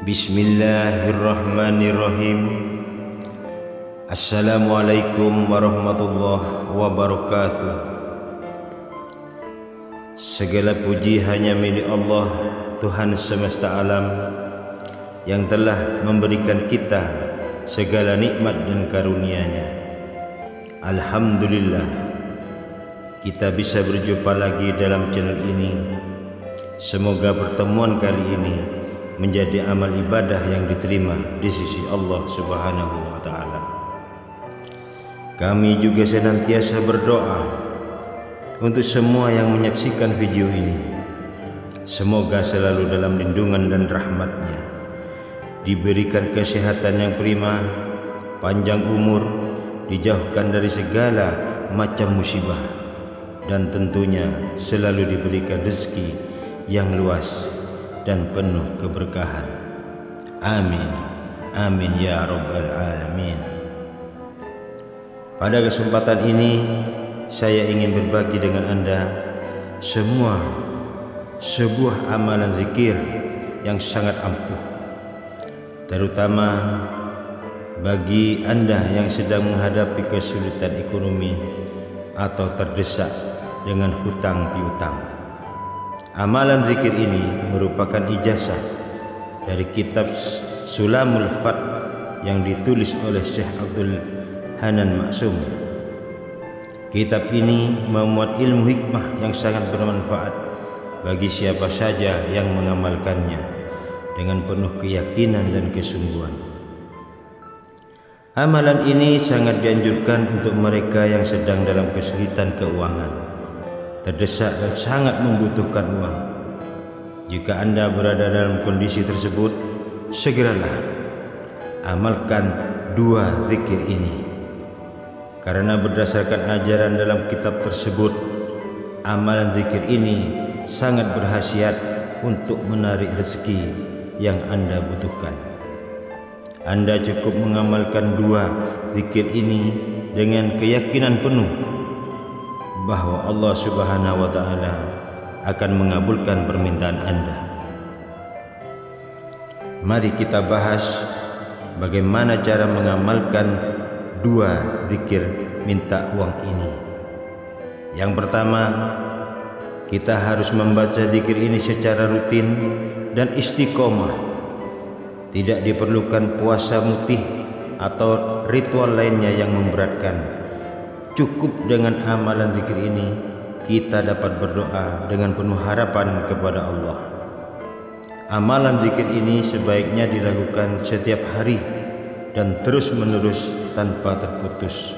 Bismillahirrahmanirrahim. Assalamualaikum warahmatullahi wabarakatuh. Segala puji hanya milik Allah, Tuhan semesta alam, yang telah memberikan kita segala nikmat dan karunia-Nya. Alhamdulillah, kita bisa berjumpa lagi dalam channel ini. Semoga pertemuan kali ini menjadi amal ibadah yang diterima di sisi Allah Subhanahu wa Ta'ala. Kami juga senantiasa berdoa untuk semua yang menyaksikan video ini. Semoga selalu dalam lindungan dan rahmat-Nya, diberikan kesehatan yang prima, panjang umur, dijauhkan dari segala macam musibah, dan tentunya selalu diberikan rezeki yang luas dan penuh keberkahan. Amin, amin ya rabbal alamin. Pada kesempatan ini saya ingin berbagi dengan Anda semua sebuah amalan zikir yang sangat ampuh, terutama bagi Anda yang sedang menghadapi kesulitan ekonomi atau terdesak dengan hutang piutang. Amalan zikir ini merupakan ijazah dari kitab Sulamul Fat yang ditulis oleh Syekh Abdul Hanan Maksum. Kitab ini memuat ilmu hikmah yang sangat bermanfaat bagi siapa saja yang mengamalkannya dengan penuh keyakinan dan kesungguhan. Amalan ini sangat dianjurkan untuk mereka yang sedang dalam kesulitan keuangan, terdesak dan sangat membutuhkan uang. Jika Anda berada dalam kondisi tersebut, segeralah amalkan dua zikir ini, karena berdasarkan ajaran dalam kitab tersebut, amalan zikir ini sangat berkhasiat untuk menarik rezeki yang Anda butuhkan. Anda cukup mengamalkan dua zikir ini dengan keyakinan penuh bahwa Allah Subhanahu wa Ta'ala akan mengabulkan permintaan Anda. Mari kita bahas bagaimana cara mengamalkan dua zikir minta uang ini. Yang pertama, kita harus membaca zikir ini secara rutin dan istiqomah. Tidak diperlukan puasa mutih atau ritual lainnya yang memberatkan. Cukup dengan amalan zikir ini kita dapat berdoa dengan penuh harapan kepada Allah. Amalan zikir ini sebaiknya dilakukan setiap hari dan terus menerus tanpa terputus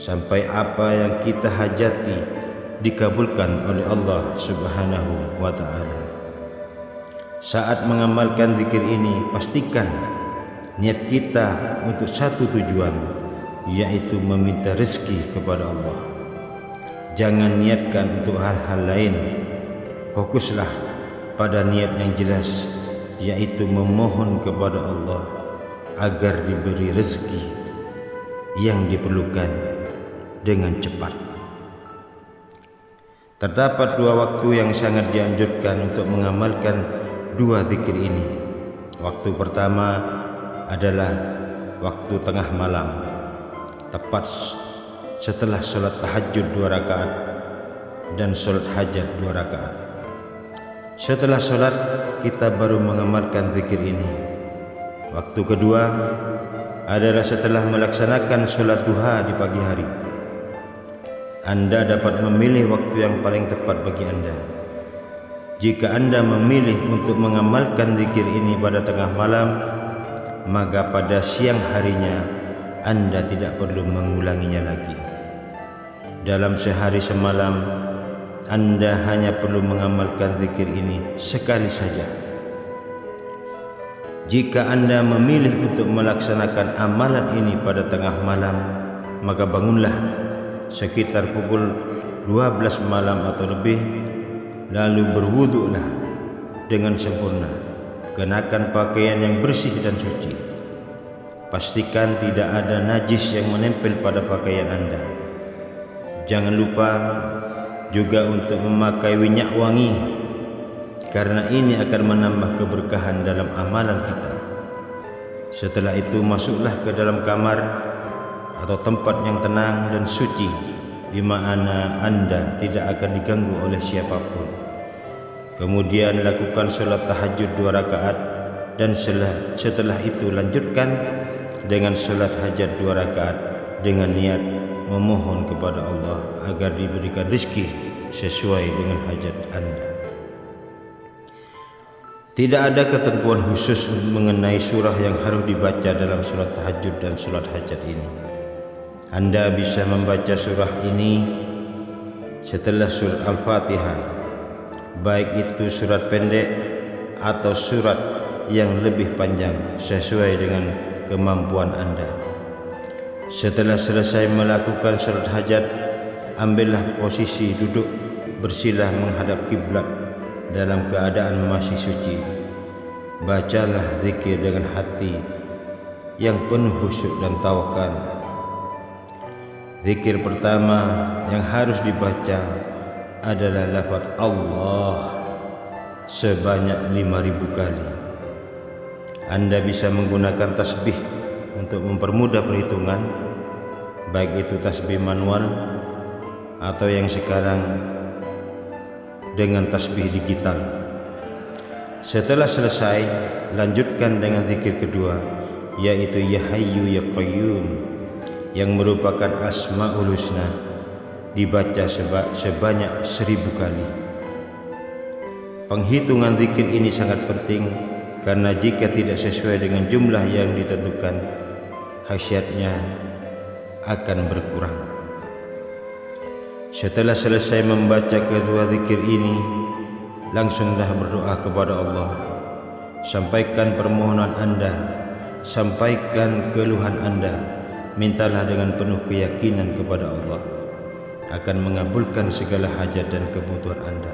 sampai apa yang kita hajati dikabulkan oleh Allah Subhanahu wa Ta'ala. Saat mengamalkan zikir ini, pastikan niat kita untuk satu tujuan, yaitu meminta rezeki kepada Allah. Jangan niatkan untuk hal-hal lain. Fokuslah pada niat yang jelas, yaitu memohon kepada Allah agar diberi rezeki yang diperlukan dengan cepat. Terdapat dua waktu yang sangat dianjurkan untuk mengamalkan dua zikir ini. Waktu pertama adalah waktu tengah malam, tepat setelah sholat tahajud 2 rakaat dan sholat hajat 2 rakaat. Setelah sholat kita baru mengamalkan zikir ini. Waktu kedua adalah setelah melaksanakan sholat duha di pagi hari. Anda dapat memilih waktu yang paling tepat bagi Anda. Jika Anda memilih untuk mengamalkan zikir ini pada tengah malam, maka pada siang harinya Anda tidak perlu mengulanginya lagi. Dalam sehari semalam, Anda hanya perlu mengamalkan zikir ini sekali saja. Jika Anda memilih untuk melaksanakan amalan ini pada tengah malam, maka bangunlah sekitar pukul 12 malam atau lebih, lalu berwudulah dengan sempurna. Kenakan pakaian yang bersih dan suci. Pastikan tidak ada najis yang menempel pada pakaian Anda. Jangan lupa juga untuk memakai minyak wangi karena ini akan menambah keberkahan dalam amalan kita. Setelah itu masuklah ke dalam kamar atau tempat yang tenang dan suci, di mana Anda tidak akan diganggu oleh siapapun. Kemudian lakukan sholat tahajud 2 rakaat, dan setelah itu lanjutkan dengan sholat hajat 2 rakaat dengan niat memohon kepada Allah agar diberikan rezeki sesuai dengan hajat Anda. Tidak ada ketentuan khusus mengenai surah yang harus dibaca dalam sholat tahajud dan sholat hajat ini. Anda bisa membaca surah ini setelah surat Al-Fatihah, baik itu surat pendek atau surat yang lebih panjang sesuai dengan kemampuan Anda. Setelah selesai melakukan sholat hajat, ambillah posisi duduk bersila menghadap kiblat dalam keadaan masih suci. Bacalah zikir dengan hati yang penuh khusyuk dan tawakal. Zikir pertama yang harus dibaca adalah lafaz Allah sebanyak 5.000 kali. Anda bisa menggunakan tasbih untuk mempermudah perhitungan, baik itu tasbih manual atau yang sekarang dengan tasbih digital. Setelah selesai, lanjutkan dengan zikir kedua, yaitu Ya Hayyu Ya Qayyum, yang merupakan Asmaul Husna, dibaca sebanyak 1.000 kali. Penghitungan zikir ini sangat penting, karena jika tidak sesuai dengan jumlah yang ditentukan, khasiatnya akan berkurang. Setelah selesai membaca kedua zikir ini, langsunglah berdoa kepada Allah. Sampaikan permohonan Anda, sampaikan keluhan Anda, mintalah dengan penuh keyakinan kepada Allah akan mengabulkan segala hajat dan kebutuhan Anda.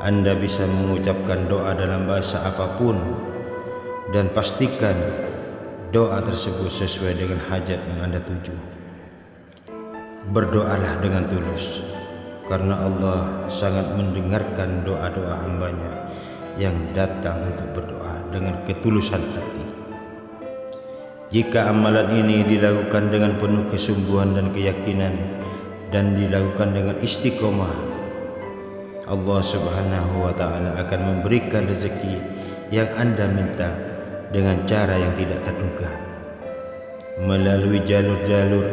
Anda bisa mengucapkan doa dalam bahasa apapun, dan pastikan doa tersebut sesuai dengan hajat yang Anda tuju. Berdoalah dengan tulus, karena Allah sangat mendengarkan doa-doa hambanya yang datang untuk berdoa dengan ketulusan hati. Jika amalan ini dilakukan dengan penuh kesungguhan dan keyakinan, dan dilakukan dengan istiqomah, Allah Subhanahu wa Ta'ala akan memberikan rezeki yang Anda minta dengan cara yang tidak terduga, melalui jalur-jalur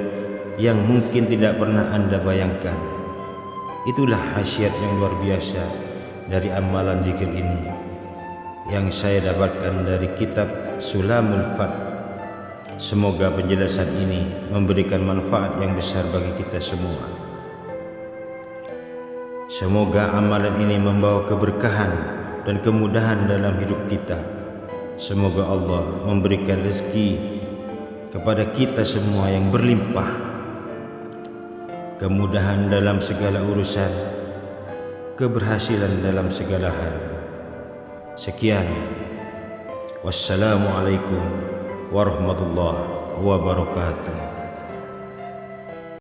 yang mungkin tidak pernah Anda bayangkan. Itulah khasiat yang luar biasa dari amalan zikir ini yang saya dapatkan dari kitab Sulamul Fath. Semoga penjelasan ini memberikan manfaat yang besar bagi kita semua. Semoga amalan ini membawa keberkahan dan kemudahan dalam hidup kita. Semoga Allah memberikan rezeki kepada kita semua yang berlimpah, kemudahan dalam segala urusan, keberhasilan dalam segala hal. Sekian. Wassalamualaikum warahmatullahi wabarakatuh.